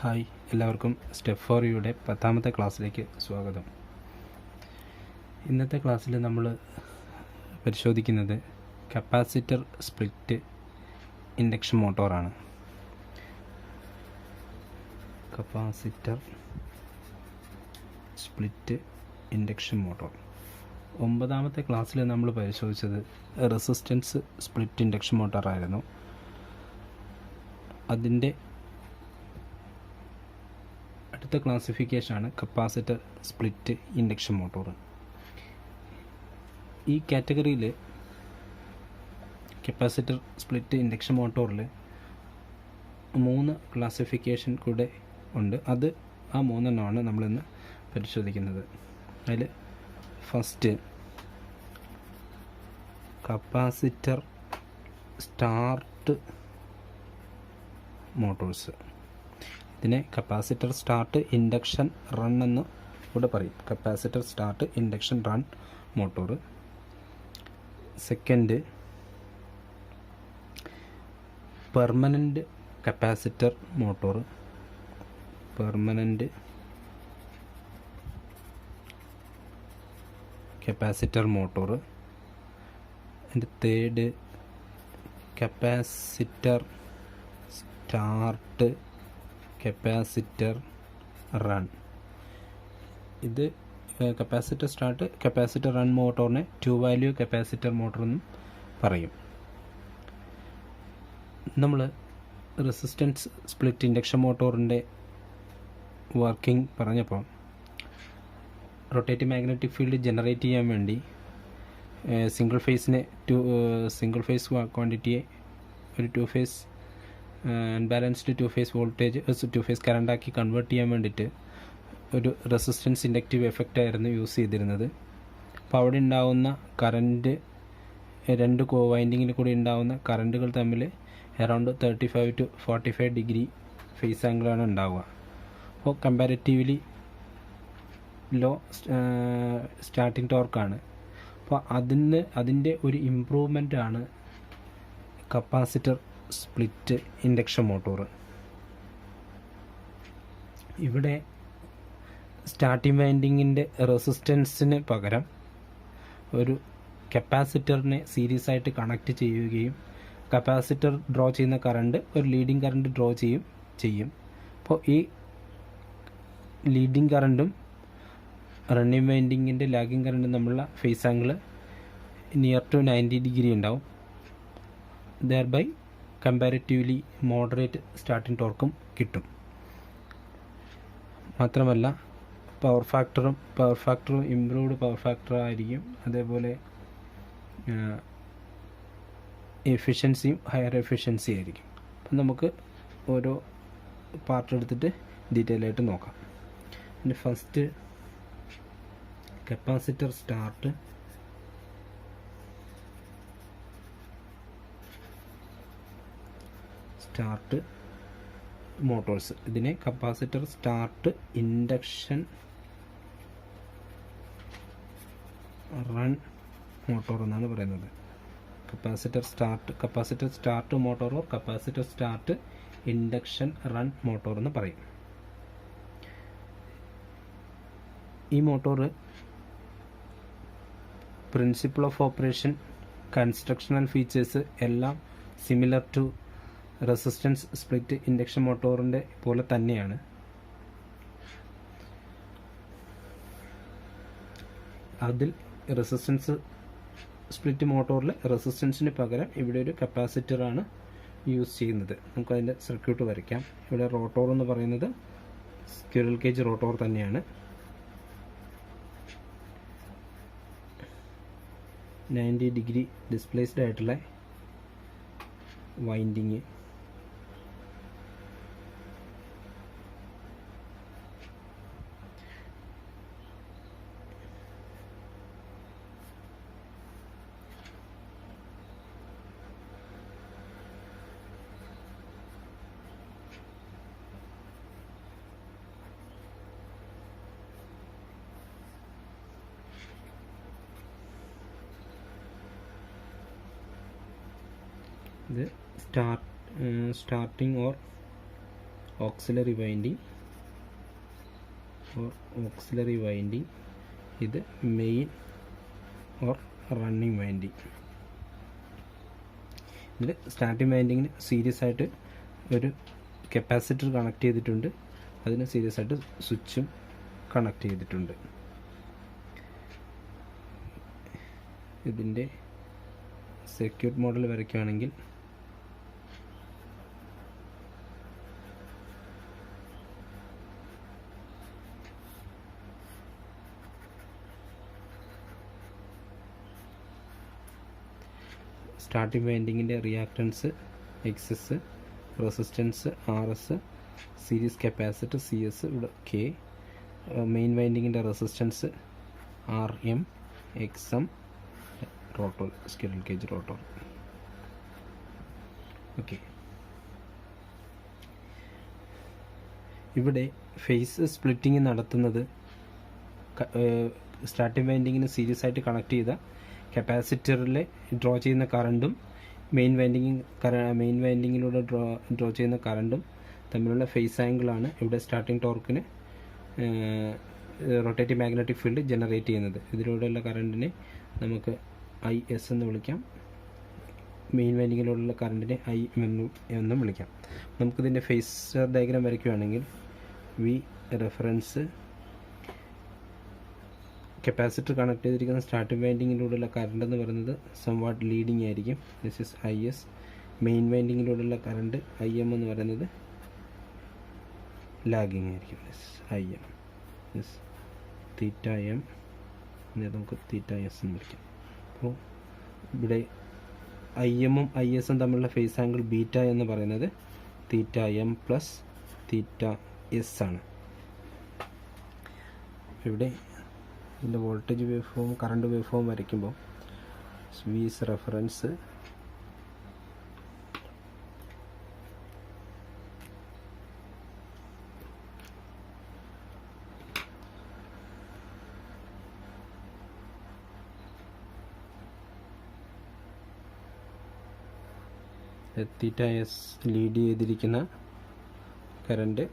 Hi, എല്ലാവർക്കും step 4യുടെ 10ാമത്തെ ക്ലാസ്സിലേക്ക് സ്വാഗതം. ഇന്നത്തെ ക്ലാസ്സിൽ നമ്മൾ പരിശോധിക്കുന്നത് കപ്പാസിറ്റർ സ്പ്ലിറ്റ് ഇൻഡക്ഷൻ മോട്ടോറാണ്. Capacitor split induction motor. 9ാമത്തെ ക്ലാസ്സിൽ നമ്മൾ പരിശോധിച്ചത് റെസിസ്റ്റൻസ് സ്പ്ലിറ്റ് ഇൻഡക്ഷൻ മോട്ടോറായിരുന്നു. അതിൻ്റെ അടുത്ത ക്ലാസിഫിക്കേഷനാണ് കപ്പാസിറ്റർ സ്പ്ലിറ്റ് ഇൻഡക്ഷൻ മോട്ടോർ. ഈ കാറ്റഗറിയിൽ കപ്പാസിറ്റർ സ്പ്ലിറ്റ് ഇൻഡക്ഷൻ മോട്ടോറിൽ 3 ക്ലാസിഫിക്കേഷൻ കൂടെ ഉണ്ട്. ആ 3 നമ്മളിന്ന് പരിശോധിക്കുന്നത്. അതിൽ ഫസ്റ്റ് കപ്പാസിറ്റർ സ്റ്റാർട്ട് മോട്ടോഴ്സ്. ഇതിനെ കപ്പാസിറ്റർ സ്റ്റാർട്ട് ഇൻഡക്ഷൻ റൺ എന്ന് കൂടെ പറയും. Capacitor start induction run motor. Second permanent capacitor motor. Permanent capacitor motor. And third capacitor start capacitor run. ഇത് കപ്പാസിറ്റർ സ്റ്റാർട്ട് കപ്പാസിറ്റർ റൺ മോട്ടോറിനെ 2 വാല്യൂ കപ്പാസിറ്റർ മോട്ടോർ എന്നും പറയും. നമ്മൾ resistance split induction മോട്ടോറിൻ്റെ working പറഞ്ഞപ്പോൾ റൊട്ടേറ്റീവ് മാഗ്നറ്റിക് ഫീൽഡ് ജനറേറ്റ് ചെയ്യാൻ വേണ്ടി single phase ക്വാണ്ടിറ്റിയെ ഒരു 2 phase unbalanced 2 phase voltage 2 phase കറണ്ടാക്കി കൺവേർട്ട് ചെയ്യാൻ വേണ്ടിയിട്ട് ഒരു റെസിസ്റ്റൻസ് ഇൻഡക്റ്റീവ് എഫക്റ്റ് ആയിരുന്നു യൂസ് ചെയ്തിരുന്നത്. അപ്പോൾ അവിടെ ഉണ്ടാകുന്ന കറൻറ്റ്, 2 വൈൻഡിങ്ങിൽ കൂടി ഉണ്ടാകുന്ന കറൻറ്റുകൾ തമ്മിൽ അറൗണ്ട് 35 to 45 ഡിഗ്രി ഫേസ് ആംഗിളാണ് ഉണ്ടാവുക. അപ്പോൾ കമ്പാരിറ്റീവ്ലി ലോ സ്റ്റാർട്ടിംഗ് ടോർക്കാണ്. അപ്പോൾ അതിൻ്റെ ഒരു ഇമ്പ്രൂവ്മെൻ്റ് ആണ് കപ്പാസിറ്റർ സ്പ്ലിറ്റ് ഇൻഡക്ഷൻ മോട്ടോർ. ഇവിടെ സ്റ്റാർട്ടിംഗ് വൈൻഡിങ്ങിൻ്റെ റെസിസ്റ്റൻസിന് പകരം ഒരു കപ്പാസിറ്ററിനെ സീരീസ് ആയിട്ട് കണക്റ്റ് ചെയ്യുകയും കപ്പാസിറ്റർ ഡ്രോ ചെയ്യുന്ന കറണ്ട് ഒരു ലീഡിങ് കറണ്ട് ഡ്രോ ചെയ്യും. അപ്പോൾ ഈ ലീഡിങ് കറണ്ടും റണ്ണിങ് വൈൻഡിങ്ങിൻ്റെ ലാഗിങ് കറണ്ടും തമ്മിലുള്ള phase angle near to 90 degree ഉണ്ടാവും. ദെയർബൈ കമ്പാരിറ്റീവ്ലി മോഡറേറ്റ് സ്റ്റാർട്ടിംഗ് ടോർക്കും കിട്ടും. മാത്രമല്ല പവർ ഫാക്ടറും ഇംപ്രൂവ്ഡ് പവർ ഫാക്ടർ ആയിരിക്കും. അതേപോലെ എഫിഷ്യൻസിയും ഹയർ എഫിഷ്യൻസി ആയിരിക്കും. അപ്പം നമുക്ക് ഓരോ പാർട്ട് എടുത്തിട്ട് ഡീറ്റെയിൽ ആയിട്ട് നോക്കാം. പിന്നെ ഫസ്റ്റ് കപ്പാസിറ്റർ സ്റ്റാർട്ട് മോട്ടോഴ്സ്. ഇതിനെ capacitor start induction run motor എന്നാണ് പറയുന്നത്. കപ്പാസിറ്റർ സ്റ്റാർട്ട് മോട്ടോറോ capacitor start induction run motor എന്ന് പറയും. ഈ motor principle of operation, constructional features എല്ലാം similar to resistance split induction മോട്ടോറിൻ്റെ പോലെ തന്നെയാണ്. അതിൽ റെസിസ്റ്റൻസ് സ്പ്ലിറ്റ് മോട്ടോറിൽ റെസിസ്റ്റൻസിന് പകരം ഇവിടെ ഒരു കപ്പാസിറ്ററാണ് യൂസ് ചെയ്യുന്നത്. നമുക്കതിൻ്റെ സർക്യൂട്ട് വരയ്ക്കാം. ഇവിടെ റോട്ടോർ എന്ന് പറയുന്നത് സ്ക്വിറൽ കേജ് റോട്ടോർ തന്നെയാണ്. 90 ഡിഗ്രി ഡിസ്പ്ലേസ്ഡ് ആയിട്ടുള്ള വൈൻഡിങ്. ഇത് സ്റ്റാർട്ടിംഗ് ഓർ ഓക്സിലറി വൈൻഡിങ് ഇത് മെയിൻ ഓർ റണ്ണിങ് വൈൻഡിങ്. ഇതിൽ സ്റ്റാർട്ടിങ് വൈൻഡിങ്ങിന് സീരീസ് ആയിട്ട് ഒരു കപ്പാസിറ്റർ കണക്ട് ചെയ്തിട്ടുണ്ട്, അതിന് സീരീസ് ആയിട്ട് സ്വിച്ചും കണക്ട് ചെയ്തിട്ടുണ്ട്. ഇതിൻ്റെ സർക്യൂട്ട് മോഡൽ വരയ്ക്കുകയാണെങ്കിൽ സ്റ്റാർട്ടിംഗ് വൈൻഡിങ്ങിൻ്റെ reactance XS, resistance RS, series capacitor CS, ഇവിടെ K, മെയിൻ വൈൻഡിങ്ങിൻ്റെ resistance RM, XM, rotor, squirrel cage rotor. Okay, ഇവിടെ ഫേസ് സ്പ്ലിറ്റിംഗ് നടത്തുന്നത് സ്റ്റാർട്ടിംഗ് വൈൻഡിങ്ങിന് സീരീസ് ആയിട്ട് കണക്ട് ചെയ്ത കപ്പാസിറ്ററിൽ ഡ്രോ ചെയ്യുന്ന കറണ്ടും മെയിൻ വൈൻഡിങ്ങിലൂടെ ഡ്രോ ചെയ്യുന്ന കറണ്ടും തമ്മിലുള്ള ഫേസ് ആംഗിളാണ് ഇവിടെ സ്റ്റാർട്ടിംഗ് ടോർക്കിന് റൊട്ടേറ്റീവ് മാഗ്നറ്റിക് ഫീൽഡ് ജനറേറ്റ് ചെയ്യുന്നത്. ഇതിലൂടെയുള്ള കറണ്ടിനെ നമുക്ക് IS എന്ന് വിളിക്കാം, മെയിൻ വൈൻഡിങ്ങിലൂടെയുള്ള കറണ്ടിനെ IM എന്നും വിളിക്കാം. നമുക്കിതിൻ്റെ ഫേസർ ഡയഗ്രാം വരയ്ക്കുകയാണെങ്കിൽ V റെഫറൻസ്, കപ്പാസിറ്റർ കണക്ട് ചെയ്തിരിക്കുന്ന സ്റ്റാർട്ടിംഗ് വൈൻഡിങ്ങിലൂടെയുള്ള കറണ്ട് എന്ന് പറയുന്നത് സംവാട്ട് ലീഡിങ് ആയിരിക്കും. This is IS. മെയിൻ വൈൻഡിങ്ങിലൂടെയുള്ള കറണ്ട് IM എന്ന് പറയുന്നത് ലാഗിങ് ആയിരിക്കും. IM ദിസ് θm, നമുക്ക് θS എന്ന് വിളിക്കാം. അപ്പോൾ ഇവിടെ IM ഉം IS ഉം തമ്മിലുള്ള ഫേസ് ആംഗിൾ ബീറ്റ എന്ന് പറയുന്നത് θm പ്ലസ് θS ആണ്. ഇവിടെ ഇതിൻ്റെ voltage wave form, current wave form വരയ്ക്കുമ്പോൾ V റെഫറൻസ്, θS ലീഡ് ചെയ്തിരിക്കുന്ന കറണ്ട്,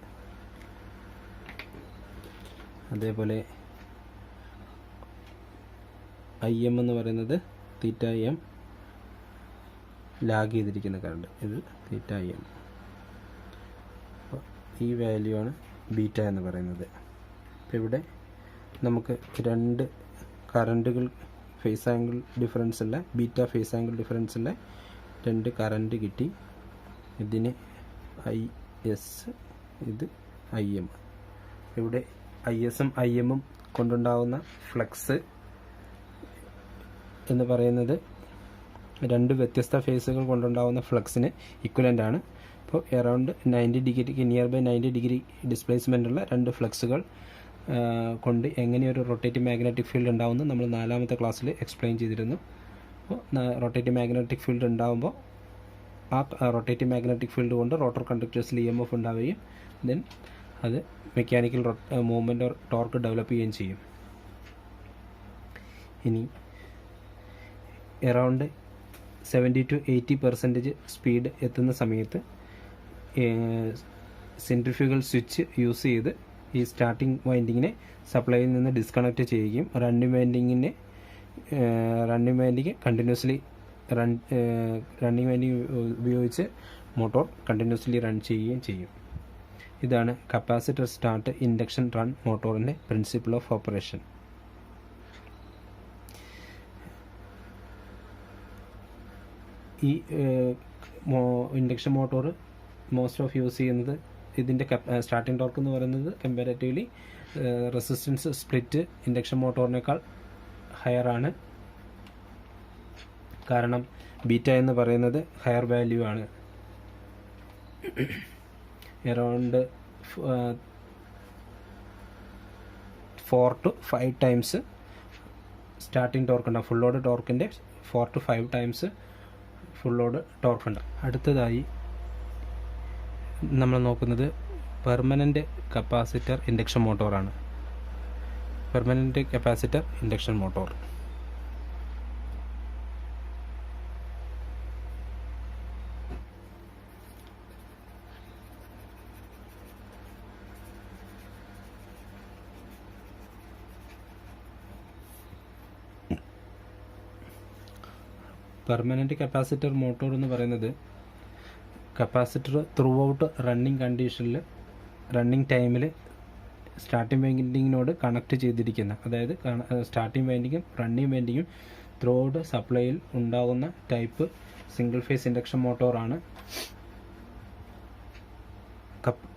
അതേപോലെ IM എന്ന് പറയുന്നത് θm ലാഗ് ചെയ്തിരിക്കുന്ന കറണ്ട്, ഇത് θm. അപ്പോൾ ഈ വാല്യൂ ആണ് ബീറ്റ എന്ന് പറയുന്നത്. അപ്പോൾ ഇവിടെ നമുക്ക് രണ്ട് കറണ്ടുകൾ ഫേസ് ആംഗിൾ ഡിഫറൻസ് ഉള്ള, ബീറ്റ ഫേസ് ആംഗിൾ ഡിഫറൻസ് ഉള്ള രണ്ട് കറണ്ട് കിട്ടി. ഇതിന് IS, ഇത് IM. ഇവിടെ IS-ഉം IM-ഉം കൊണ്ടുണ്ടാകുന്ന ഫ്ലക്സ് എന്ന് പറയുന്നത് രണ്ട് വ്യത്യസ്ത ഫേസുകൾ കൊണ്ടുണ്ടാകുന്ന ഫ്ലക്സിന് ഇക്വലൻ്റ് ആണ്. അപ്പോൾ അറൗണ്ട് 90 ഡിഗ്രിക്ക് നിയർ ബൈ 90 ഡിഗ്രി ഡിസ്പ്ലേസ്മെൻ്റുള്ള രണ്ട് ഫ്ലക്സുകൾ കൊണ്ട് എങ്ങനെയൊരു റൊട്ടേറ്റീവ് മാഗ്നറ്റിക് ഫീൽഡ് ഉണ്ടാവുമെന്ന് നമ്മൾ 4ാമത്തെ ക്ലാസ്സിൽ എക്സ്പ്ലെയിൻ ചെയ്തിരുന്നു. അപ്പോൾ റൊട്ടേറ്റീവ് മാഗ്നറ്റിക് ഫീൽഡ് ഉണ്ടാകുമ്പോൾ ആ റൊട്ടേറ്റീവ് മാഗ്നറ്റിക് ഫീൽഡ് കൊണ്ട് റോട്ടർ കണ്ടക്ടേഴ്സിൽ EMF ഉണ്ടാവുകയും ദെൻ അത് mechanical movement or torque develop ചെയ്യുകയും ചെയ്യും. ഇനി അറൗണ്ട് 70 to 80% സ്പീഡ് എത്തുന്ന സമയത്ത് സെൻട്രിഫ്യൂഗൽ സ്വിച്ച് യൂസ് ചെയ്ത് ഈ സ്റ്റാർട്ടിംഗ് വൈൻഡിങ്ങിനെ സപ്ലൈയിൽ നിന്ന് ഡിസ്കണക്ട് ചെയ്യുകയും running winding continuously running winding ഉപയോഗിച്ച് മോട്ടോർ കണ്ടിന്യൂസ്ലി റൺ ചെയ്യുകയും ചെയ്യും. ഇതാണ് കപ്പാസിറ്റർ സ്റ്റാർട്ട് ഇൻഡക്ഷൻ റൺ മോട്ടോറിൻ്റെ പ്രിൻസിപ്പിൾ ഓഫ് ഓപ്പറേഷൻ. ഈ induction motor most of use ചെയ്യുന്നത്, ഇതിൻ്റെ സ്റ്റാർട്ടിംഗ് ടോർക്ക് എന്ന് പറയുന്നത് കമ്പാരറ്റീവ്ലി റെസിസ്റ്റൻസ് സ്പ്ലിറ്റ് ഇൻഡക്ഷൻ മോട്ടോറിനേക്കാൾ ഹയർ ആണ്. കാരണം ബീറ്റ എന്ന് പറയുന്നത് ഹയർ വാല്യൂ ആണ്. Around 4 to 5 times starting torque ഉണ്ടാകും. ഫുൾ ലോഡ് ടോർക്കിൻ്റെ 4 to 5 times full load torque ഉണ്ട്. അടുത്തതായി നമ്മൾ നോക്കുന്നത് പെർമനൻ്റ് കപ്പാസിറ്റർ ഇൻഡക്ഷൻ മോട്ടോറാണ്. Permanent capacitor induction motor permanent capacitor motor എന്ന് പറയുന്നത് കപ്പാസിറ്റർ ത്രൂ ഔട്ട് റണ്ണിങ് കണ്ടീഷനിൽ റണ്ണിങ് ടൈമിൽ സ്റ്റാർട്ടിംഗ് വൈൻഡിങ്ങിനോട് കണക്ട് ചെയ്തിരിക്കുന്ന, അതായത് സ്റ്റാർട്ടിംഗ് വൈൻഡിങ്ങും റണ്ണിങ് വൈൻഡിങ്ങും ത്രൂ ഔട്ട് സപ്ലൈയിൽ ഉണ്ടാകുന്ന ടൈപ്പ് സിംഗിൾ ഫേസ് ഇൻഡക്ഷൻ മോട്ടോറാണ്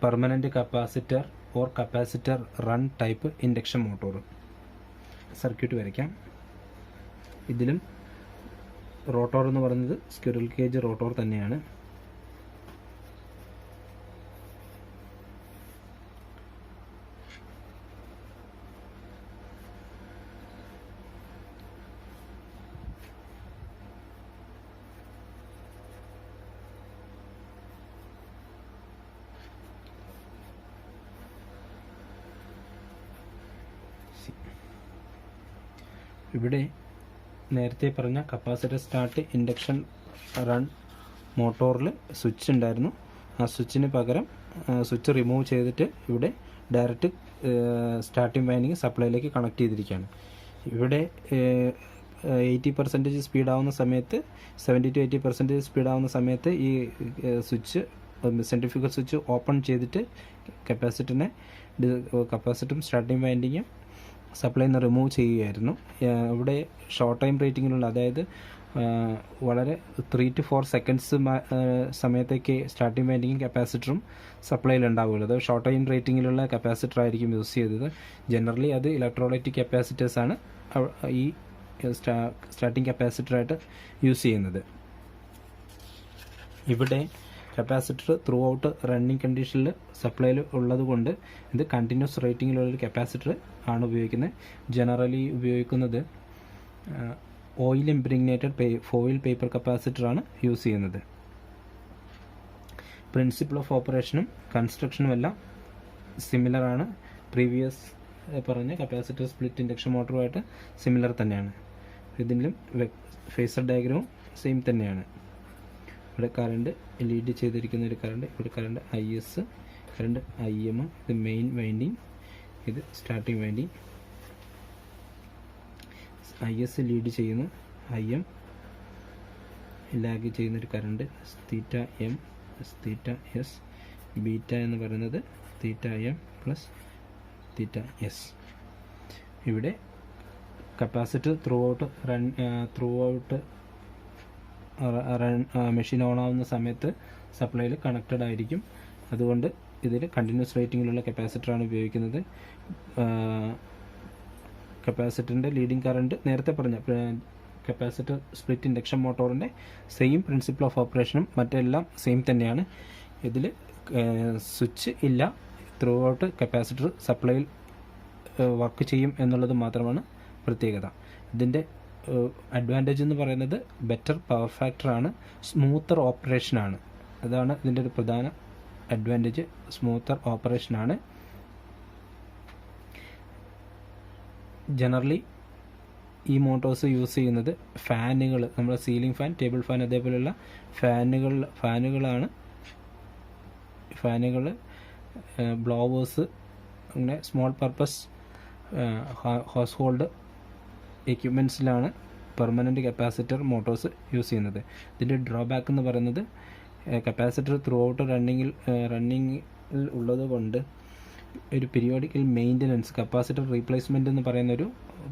permanent capacitor or capacitor run type induction motor. Circuit വരയ്ക്കാം. ഇതിലും റോട്ടോർ എന്ന് പറയുന്നത് സ്ക്വിറൽ കേജ് റോട്ടോർ തന്നെയാണ്. ഇവിടെ നേരത്തെ പറഞ്ഞ കപ്പാസിറ്റർ സ്റ്റാർട്ട് ഇൻഡക്ഷൻ റൺ മോട്ടോറിൽ സ്വിച്ച് ഉണ്ടായിരുന്നു. ആ സ്വിച്ചിന് പകരം സ്വിച്ച് റിമൂവ് ചെയ്തിട്ട് ഇവിടെ ഡയറക്റ്റ് സ്റ്റാർട്ടിംഗ് വൈൻഡിങ് സപ്ലൈയിലേക്ക് കണക്ട് ചെയ്തിരിക്കുകയാണ്. ഇവിടെ 80% സ്പീഡാവുന്ന സമയത്ത് 70 to 80% സ്പീഡാവുന്ന സമയത്ത് ഈ സ്വിച്ച് സെൻട്രിഫ്യൂഗൽ സ്വിച്ച് ഓപ്പൺ ചെയ്തിട്ട് കപ്പാസിറ്ററും സ്റ്റാർട്ടിംഗ് വൈൻഡിങ്ങും സപ്ലൈയിൽ നിന്ന് റിമൂവ് ചെയ്യുകയായിരുന്നു. ഇവിടെ ഷോർട്ട് ടൈം റേറ്റിങ്ങിലുള്ള, അതായത് വളരെ 3 to 4 സെക്കൻഡ്സ് സമയത്തേക്ക് സ്റ്റാർട്ടിംഗ് വൈൻഡിങ്ങും കപ്പാസിറ്ററും സപ്ലൈയിൽ ഉണ്ടാവുകയുള്ളൂ. അത് ഷോർട്ട് ടൈം റേറ്റിങ്ങിലുള്ള കപ്പാസിറ്റർ ആയിരിക്കും യൂസ് ചെയ്തത്. ജനറലി അത് ഇലക്ട്രോലൈറ്റിക് കപ്പാസിറ്റേഴ്സാണ് ഈ സ്റ്റാർട്ടിംഗ് കപ്പാസിറ്ററായിട്ട് യൂസ് ചെയ്യുന്നത്. ഇവിടെ കപ്പാസിറ്റർ ത്രൂ ഔട്ട് റണ്ണിങ് കണ്ടീഷനിൽ സപ്ലൈയിൽ ഉള്ളത് കൊണ്ട് ഇത് കണ്ടിന്യൂസ് റേറ്റിങ്ങിലുള്ളൊരു കപ്പാസിറ്റർ ആണ് ഉപയോഗിക്കുന്നത്. ജനറലി ഉപയോഗിക്കുന്നത് ഓയിൽ ഇംപ്രിഗ്നേറ്റഡ് ഫോയിൽ പേപ്പർ കപ്പാസിറ്ററാണ് യൂസ് ചെയ്യുന്നത്. പ്രിൻസിപ്പിൾ ഓഫ് ഓപ്പറേഷനും കൺസ്ട്രക്ഷനും എല്ലാം സിമിലർ ആണ്. പ്രീവിയസ് പറഞ്ഞ കപ്പാസിറ്റർ സ്പ്ലിറ്റ് ഇൻഡക്ഷൻ മോട്ടറുമായിട്ട് സിമിലർ തന്നെയാണ്. ഇതിലും ഫേസർ ഡയഗ്രവും സെയിം തന്നെയാണ്. ഇവിടെ കറണ്ട് ലീഡ് ചെയ്തിരിക്കുന്ന ഒരു കറണ്ട്, ഇവിടെ കറണ്ട് IS, കറണ്ട് IM, ഇത് മെയിൻ വൈൻഡിങ്, ഇത് സ്റ്റാർട്ടിംഗ് വൈൻഡിങ്. IS ലീഡ് ചെയ്യുന്നു, IM ലാഗ് ചെയ്യുന്നൊരു കറണ്ട് തീറ്റ M തീറ്റ S, ബീറ്റ എന്ന് പറയുന്നത് തീറ്റ M പ്ലസ് തീറ്റ S. ഇവിടെ capacitor through out machine on ആവുന്ന സമയത്ത് സപ്ലൈയിൽ കണക്റ്റഡ് ആയിരിക്കും. അതുകൊണ്ട് ഇതിൽ കണ്ടിന്യൂസ് റേറ്റിങ്ങിലുള്ള കപ്പാസിറ്ററാണ് ഉപയോഗിക്കുന്നത്. കപ്പാസിറ്ററിൻ്റെ ലീഡിങ് കറണ്ട് നേരത്തെ പറഞ്ഞ കപ്പാസിറ്റർ സ്പ്ലിറ്റ് ഇൻഡക്ഷൻ മോട്ടോറിൻ്റെ സെയിം പ്രിൻസിപ്പിൾ ഓഫ് ഓപ്പറേഷനും മറ്റെല്ലാം സെയിം തന്നെയാണ്. ഇതിൽ സ്വിച്ച് ഇല്ല, ത്രൂ ഔട്ട് കപ്പാസിറ്റർ സപ്ലൈയിൽ വർക്ക് ചെയ്യും എന്നുള്ളത് മാത്രമാണ് പ്രത്യേകത. ഇതിൻ്റെ അഡ്വാൻറ്റേജ് എന്ന് പറയുന്നത് ബെറ്റർ പവർ ഫാക്ടറാണ്, സ്മൂത്തർ ഓപ്പറേഷനാണ്. അതാണ് ഇതിൻ്റെ ഒരു പ്രധാന അഡ്വാൻറ്റേജ്, സ്മൂത്തർ ഓപ്പറേഷനാണ്. ജനറലി ഈ മോട്ടോഴ്സ് യൂസ് ചെയ്യുന്നത് ഫാനുകൾ, നമ്മുടെ സീലിംഗ് ഫാൻ, ടേബിൾ ഫാൻ, അതേപോലെയുള്ള ഫാനുകളാണ്. ബ്ലോവേഴ്സ്, അങ്ങനെ സ്മോൾ പർപ്പസ് ഹൗസ് ഹോൾഡ് എക്യുപ്മെൻറ്റ്സിലാണ് പെർമനൻറ്റ് കപ്പാസിറ്റർ മോട്ടോഴ്സ് യൂസ് ചെയ്യുന്നത്. ഇതിൻ്റെ ഡ്രോബാക്ക് എന്ന് പറയുന്നത് കപ്പാസിറ്റർ ത്രൂ ഔട്ട് റണ്ണിങ്ങിൽ ഉള്ളത് കൊണ്ട് ഒരു പീരിയോഡിക്കൽ മെയിൻ്റനൻസ്, കപ്പാസിറ്റർ റീപ്ലേസ്മെൻ്റ് എന്ന് പറയുന്നൊരു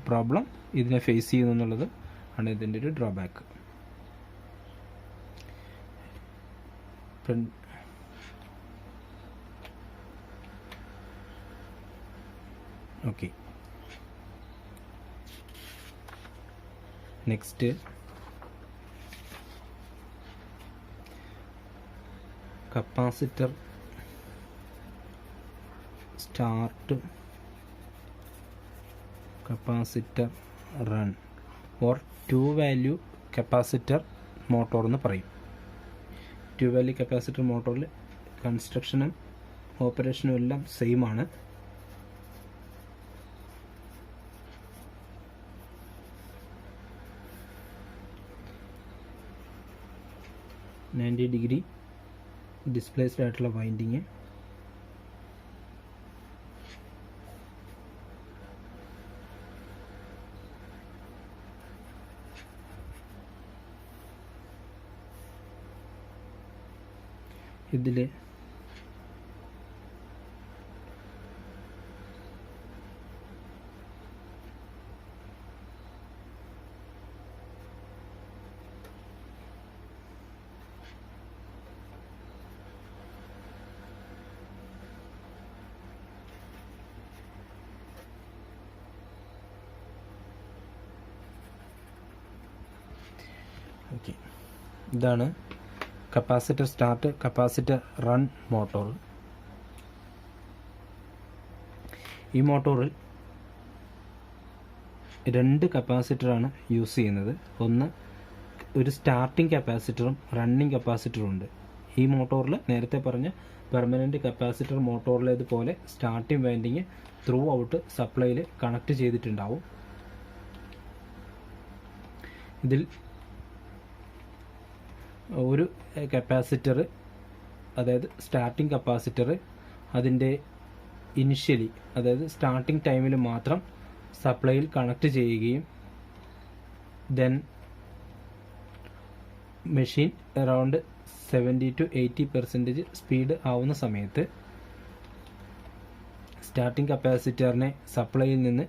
പ്രോബ്ലം ഇതിനെ ഫേസ് ചെയ്യുന്നു എന്നുള്ളത് ആണ് ഇതിൻ്റെ ഒരു drawback. Okay, next capacitor start, capacitor run or two value capacitor motor എന്ന് പറയും. ടു വാല്യൂ കപ്പാസിറ്റർ മോട്ടോറിൽ കൺസ്ട്രക്ഷനും ഓപ്പറേഷനും എല്ലാം സെയിം ആണ്. ഡിഗ്രി ഡിസ്പ്ലേസ്ഡ് ആയിട്ടുള്ള വൈൻഡിങ്, ഇതിൽ ഓക്കെ, ഇതാണ് capacitor start, capacitor run motor. ഈ മോട്ടോറിൽ 2 കപ്പാസിറ്ററാണ് യൂസ് ചെയ്യുന്നത്. ഒന്ന് ഒരു സ്റ്റാർട്ടിംഗ് കപ്പാസിറ്ററും റണ്ണിങ് കപ്പാസിറ്ററും ഉണ്ട്. ഈ മോട്ടോറിൽ നേരത്തെ പറഞ്ഞ പെർമനൻറ്റ് കപ്പാസിറ്റർ മോട്ടോറിലേതുപോലെ സ്റ്റാർട്ടിംഗ് വൈൻഡിങ് ത്രൂ ഔട്ട് സപ്ലൈയിൽ കണക്ട് ചെയ്തിട്ടുണ്ടാവും. ഇതിൽ ഒരു കപ്പാസിറ്റർ, അതായത് സ്റ്റാർട്ടിംഗ് കപ്പാസിറ്റർ അതിൻ്റെ ഇനിഷ്യലി, അതായത് സ്റ്റാർട്ടിംഗ് ടൈമിൽ മാത്രം സപ്ലൈയിൽ കണക്ട് ചെയ്യുകയും then machine around 70 to 80% speed ആവുന്ന സമയത്ത് സ്റ്റാർട്ടിംഗ് കപ്പാസിറ്ററിനെ സപ്ലൈയിൽ നിന്ന്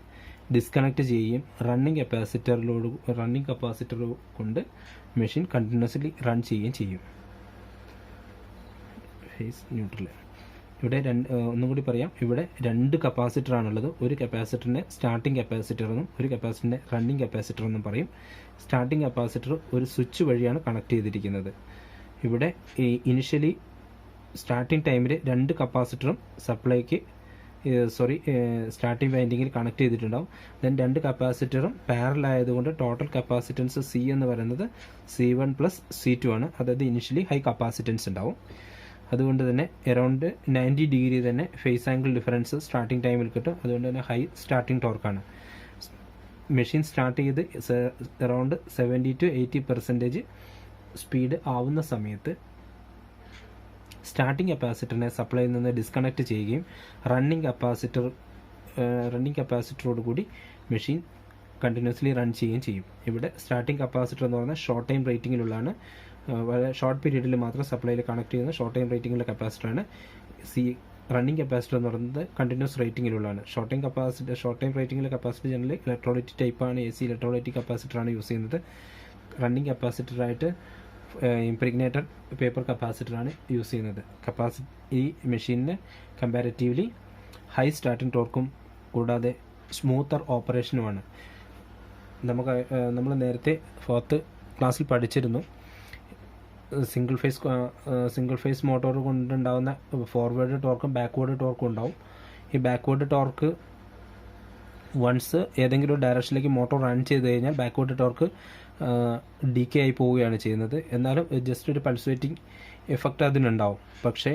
ഡിസ്കണക്ട് ചെയ്യുകയും റണ്ണിങ് കപ്പാസിറ്റർ കൊണ്ട് മെഷീൻ കണ്ടിന്യൂസ്ലി റൺ ചെയ്യുകയും ചെയ്യും. Phase neutral. ഇവിടെ ഒന്നും കൂടി പറയാം, ഇവിടെ 2 കപ്പാസിറ്ററാണുള്ളത്. ഒരു കപ്പാസിറ്ററിൻ്റെ സ്റ്റാർട്ടിംഗ് കപ്പാസിറ്റർ എന്നും ഒരു കപ്പാസിറ്ററിൻ്റെ റണ്ണിങ് കപ്പാസിറ്റർ എന്നും പറയും. സ്റ്റാർട്ടിംഗ് കപ്പാസിറ്റർ ഒരു സ്വിച്ച് വഴിയാണ് കണക്ട് ചെയ്തിരിക്കുന്നത്. ഇവിടെ ഇനിഷ്യലി സ്റ്റാർട്ടിംഗ് ടൈമിൽ 2 കപ്പാസിറ്ററും സ്റ്റാർട്ടിംഗ് വൈൻഡിങ്ങിൽ കണക്ട് ചെയ്തിട്ടുണ്ടാവും. ദെൻ 2 കപ്പാസിറ്ററും പാരലൽ ആയതുകൊണ്ട് ടോട്ടൽ കപ്പാസിറ്റൻസ് C എന്ന് പറയുന്നത് C1 + C2 ആണ്. അതായത് ഇനിഷ്യലി ഹൈ കപ്പാസിറ്റൻസ് ഉണ്ടാവും. അതുകൊണ്ട് തന്നെ അറൗണ്ട് 90 ഡിഗ്രി തന്നെ ഫേസ് ആംഗിൾ ഡിഫറൻസ് സ്റ്റാർട്ടിംഗ് ടൈമിൽ കിട്ടും. അതുകൊണ്ട് തന്നെ ഹൈ സ്റ്റാർട്ടിംഗ് ടോർക്കാണ്. മെഷീൻ സ്റ്റാർട്ട് ചെയ്ത് അറൗണ്ട് 70 to 80% സ്പീഡ് ആവുന്ന സമയത്ത് സ്റ്റാർട്ടിംഗ് കപ്പാസിറ്ററിനെ സപ്ലൈയിൽ നിന്ന് ഡിസ്കണക്ട് ചെയ്യുകയും റണ്ണിംഗ് കപ്പാസിറ്ററോട് കൂടി മെഷീൻ കണ്ടിന്യൂസ്ലി റൺ ചെയ്യുകയും ചെയ്യും. ഇവിടെ സ്റ്റാർട്ടിംഗ് കപ്പാസിറ്റർ എന്ന് പറഞ്ഞാൽ ഷോർട്ട് ടൈം റേറ്റിംഗിലുള്ളതാണ്. വളരെ ഷോർട്ട് പീരീഡിൽ മാത്രം സപ്ലൈയിൽ കണക്ട് ചെയ്യുന്ന ഷോർട്ട് ടൈം റേറ്റിംഗിലുള്ള കപ്പാസിറ്ററാണ്. റണ്ണിംഗ് കപ്പാസിറ്റർ എന്ന് പറയുന്നത് കണ്ടിന്യൂസ് റേറ്റിംഗിലുള്ളതാണ്. ഷോർട്ട് ടൈം റേറ്റിംഗിലെ കപ്പാസിറ്റർ ജനറലി ഇലക്ട്രോലൈറ്റിക് ടൈപ്പാണ്, AC ഇലക്ട്രോലൈറ്റിക് കപ്പാസിറ്ററാണ് യൂസ് ചെയ്യുന്നത്. റണ്ണിംഗ് കപ്പാസിറ്ററായിട്ട് ഇംപ്രിഗ്നേറ്റഡ് പേപ്പർ കപ്പാസിറ്ററാണ് യൂസ് ചെയ്യുന്നത്. ഈ മെഷീനിന് കമ്പാരിറ്റീവ്ലി ഹൈ സ്റ്റാർട്ടിംഗ് ടോർക്കും കൂടാതെ സ്മൂത്തർ ഓപ്പറേഷനുമാണ്. നമ്മൾ നേരത്തെ 4th ക്ലാസ്സിൽ പഠിച്ചിരുന്നു, സിംഗിൾ ഫേസ് മോട്ടോർ കൊണ്ടുണ്ടാകുന്ന ഫോർവേഡ് ടോർക്കും ബാക്ക്വേർഡ് ടോർക്കും ഉണ്ടാവും. ഈ ബാക്ക്വേർഡ് ടോർക്ക് വൺസ് ഏതെങ്കിലും ഒരു ഡയറക്ഷനിലേക്ക് മോട്ടോർ റൺ ചെയ്ത് കഴിഞ്ഞാൽ ബാക്ക്വേർഡ് ടോർക്ക് ഡീക്കേ ആയി പോവുകയാണ് ചെയ്യുന്നത്. എന്നാലും ജസ്റ്റ് ഒരു പൾസേറ്റിംഗ് എഫക്റ്റ് അതിനുണ്ടാവും. പക്ഷേ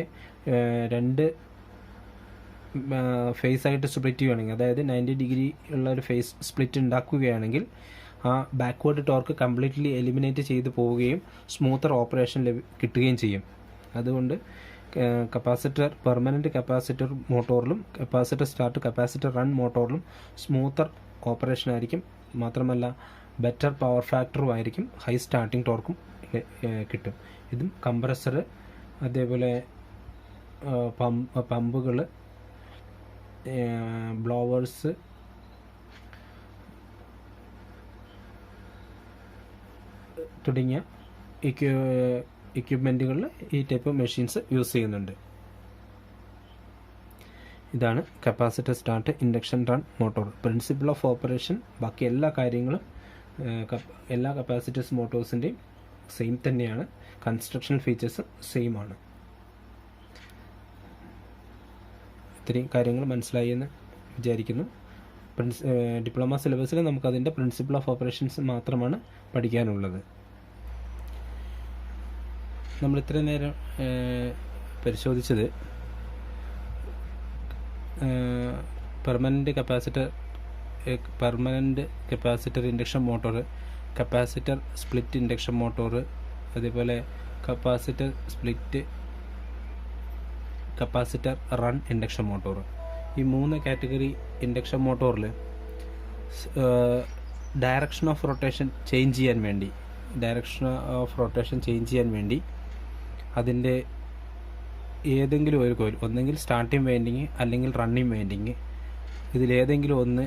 2 ഫേസ് ആയിട്ട് സ്പ്ലിറ്റ് ചെയ്യുകയാണെങ്കിൽ, അതായത് 90 ഡിഗ്രി ഉള്ള ഒരു ഫേസ് സ്പ്ലിറ്റ് ഉണ്ടാക്കുകയാണെങ്കിൽ ആ ബാക്ക്വേർഡ് ടോർക്ക് കംപ്ലീറ്റ്ലി എലിമിനേറ്റ് ചെയ്ത് പോവുകയും സ്മൂത്തർ ഓപ്പറേഷൻ കിട്ടുകയും ചെയ്യും. അതുകൊണ്ട് പെർമനൻറ്റ് കപ്പാസിറ്റർ മോട്ടോറിലും കപ്പാസിറ്റർ സ്റ്റാർട്ട്, കപ്പാസിറ്റർ റൺ മോട്ടോറിലും സ്മൂത്തർ ഓപ്പറേഷൻ ആയിരിക്കും. മാത്രമല്ല ബെറ്റർ പവർ ഫാക്ടറും ആയിരിക്കും, ഹൈ സ്റ്റാർട്ടിംഗ് ടോർക്കും കിട്ടും. ഇതും കംപ്രസർ, അതേപോലെ പമ്പുകൾ, ബ്ലോവേഴ്സ്, തുടങ്ങിയ എക്യുപ്മെൻറ്റുകളിൽ ഈ ടൈപ്പ് മെഷീൻസ് യൂസ് ചെയ്യുന്നുണ്ട്. ഇതാണ് capacitor start, induction run motor. Principle of operation ബാക്കി എല്ലാ കാര്യങ്ങളും എല്ലാ കപ്പാസിറ്റർസ് മോട്ടോഴ്സിൻ്റെയും സെയിം തന്നെയാണ്. കൺസ്ട്രക്ഷൻ ഫീച്ചേഴ്സ് സെയിം ആണ്. ഇത്രയും കാര്യങ്ങൾ മനസ്സിലായി എന്ന് വിചാരിക്കുന്നു. ഡിപ്ലോമ സിലബസിൽ നമുക്കതിൻ്റെ പ്രിൻസിപ്പിൾ ഓഫ് ഓപ്പറേഷൻസ് മാത്രമാണ് പഠിക്കാനുള്ളത്. നമ്മൾ ഇത്രയും നേരം പരിശോധിച്ചത് permanent capacitor induction motor, capacitor split induction motor, അതേപോലെ കപ്പാസിറ്റർ റൺ ഇൻഡക്ഷൻ മോട്ടോർ. ഈ 3 കാറ്റഗറി ഇൻഡക്ഷൻ മോട്ടോറിൽ ഡയറക്ഷൻ ഓഫ് റൊട്ടേഷൻ ചേഞ്ച് ചെയ്യാൻ വേണ്ടി അതിൻ്റെ ഏതെങ്കിലും ഒരു കോയിൽ, ഒന്നെങ്കിൽ സ്റ്റാർട്ടിംഗ് വൈൻഡിങ് അല്ലെങ്കിൽ റണ്ണിങ് വൈൻഡിങ്, ഇതിലേതെങ്കിലും ഒന്ന്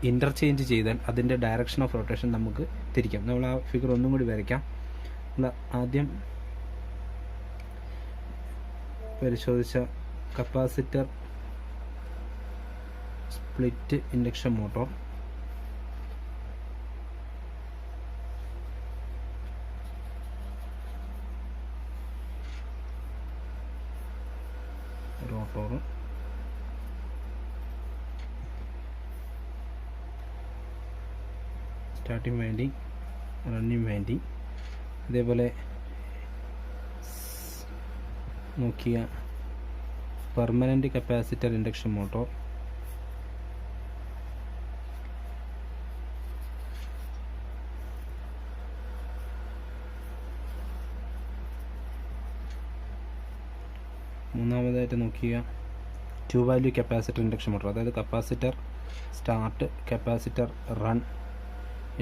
ഇൻ്റർചേഞ്ച് ചെയ്താൽ അതിൻ്റെ ഡയറക്ഷൻ ഓഫ് റൊട്ടേഷൻ നമുക്ക് തിരിക്കാം. നമ്മൾ ആ ഫിഗർ ഒന്നും കൂടി വരയ്ക്കാം. നമ്മൾ ആദ്യം പരിശോധിച്ച capacitor split induction motor, rotor, starting winding, running winding, അതേപോലെ നോക്കിയ പെർമനൻ്റ് കപ്പാസിറ്റർ ഇൻഡക്ഷൻ മോട്ടോർ, മൂന്നാമതായിട്ട് നോക്കിയ 2 വാല്യൂ കപ്പാസിറ്റർ ഇൻഡക്ഷൻ മോട്ടോർ, അതായത് capacitor start, capacitor run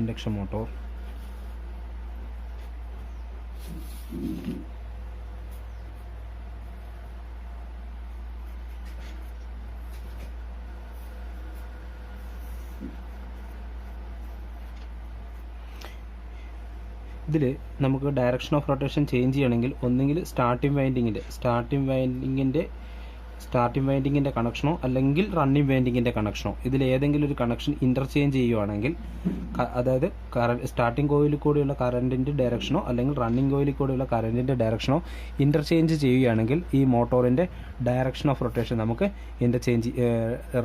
induction motor, ഇതിൽ നമുക്ക് ഡയറക്ഷൻ ഓഫ് റൊട്ടേഷൻ ചേഞ്ച് ചെയ്യണമെങ്കിൽ ഒന്നെങ്കിൽ സ്റ്റാർട്ടിംഗ് വൈൻഡിങ്ങിൻ്റെ കണക്ഷനോ അല്ലെങ്കിൽ റണ്ണിങ് വൈൻഡിങ്ങിൻ്റെ കണക്ഷനോ, ഇതിൽ ഏതെങ്കിലും ഒരു കണക്ഷൻ ഇൻ്റർചേഞ്ച് ചെയ്യുവാണെങ്കിൽ, അതായത് സ്റ്റാർട്ടിംഗ് കോയിലിൽ കൂടിയുള്ള കറൻറ്റിൻ്റെ ഡയറക്ഷനോ അല്ലെങ്കിൽ റണ്ണിങ് കോയിലിൽ കൂടിയുള്ള കറൻറ്റിൻ്റെ ഡയറക്ഷനോ ഇൻ്റർചേഞ്ച് ചെയ്യുകയാണെങ്കിൽ ഈ മോട്ടോറിൻ്റെ ഡയറക്ഷൻ ഓഫ് റൊട്ടേഷൻ നമുക്ക്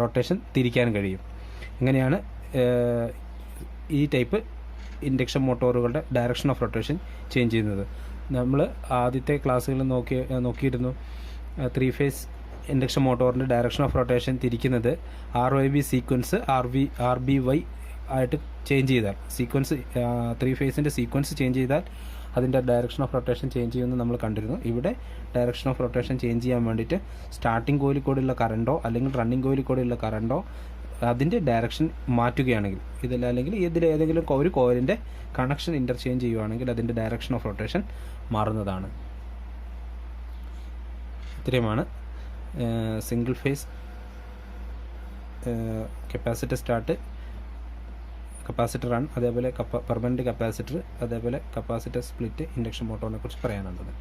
റൊട്ടേഷൻ തിരിക്കാൻ കഴിയും. ഇങ്ങനെയാണ് ഈ ടൈപ്പ് ഇൻഡക്ഷൻ മോട്ടോറുകളുടെ ഡയറക്ഷൻ ഓഫ് റൊട്ടേഷൻ ചേഞ്ച് ചെയ്യുന്നത്. നമ്മൾ ആദ്യത്തെ ക്ലാസ്സുകളിൽ നോക്കിയിരുന്നു 3 ഫേസ് ഇൻഡക്ഷൻ മോട്ടോറിൻ്റെ ഡയറക്ഷൻ ഓഫ് റൊട്ടേഷൻ തിരിക്കുന്നത് RYB സീക്വൻസ് RBY ആയിട്ട് ചേഞ്ച് ചെയ്താൽ, സീക്വൻസ് 3 ഫേസിൻ്റെ സീക്വൻസ് ചേഞ്ച് ചെയ്താൽ അതിൻ്റെ ഡയറക്ഷൻ ഓഫ് റൊട്ടേഷൻ ചേഞ്ച് ചെയ്യുമെന്ന് നമ്മൾ കണ്ടിരുന്നു. ഇവിടെ ഡയറക്ഷൻ ഓഫ് റൊട്ടേഷൻ ചേഞ്ച് ചെയ്യാൻ വേണ്ടിയിട്ട് സ്റ്റാർട്ടിംഗ് കോയിലിൽ കൂടെയുള്ള കറണ്ടോ അല്ലെങ്കിൽ റണ്ണിങ് കോയിലിൽ കൂടെയുള്ള കറണ്ടോ അതിൻ്റെ ഡയറക്ഷൻ മാറ്റുകയാണെങ്കിൽ, അല്ലെങ്കിൽ ഇതിലേതെങ്കിലും ഒരു കോയിലിൻ്റെ കണക്ഷൻ ഇൻ്റർചേഞ്ച് ചെയ്യുകയാണെങ്കിൽ അതിൻ്റെ ഡയറക്ഷൻ ഓഫ് റൊട്ടേഷൻ മാറുന്നതാണ്. ഇത്രയുമാണ് single phase capacitor start, capacitor run, അതേപോലെ പെർമനൻ്റ് കപ്പാസിറ്റർ, അതേപോലെ കപ്പാസിറ്റർ സ്പ്ലിറ്റ് ഇൻഡക്ഷൻ മോട്ടോറിനെ കുറിച്ച് പറയാനുള്ളത്.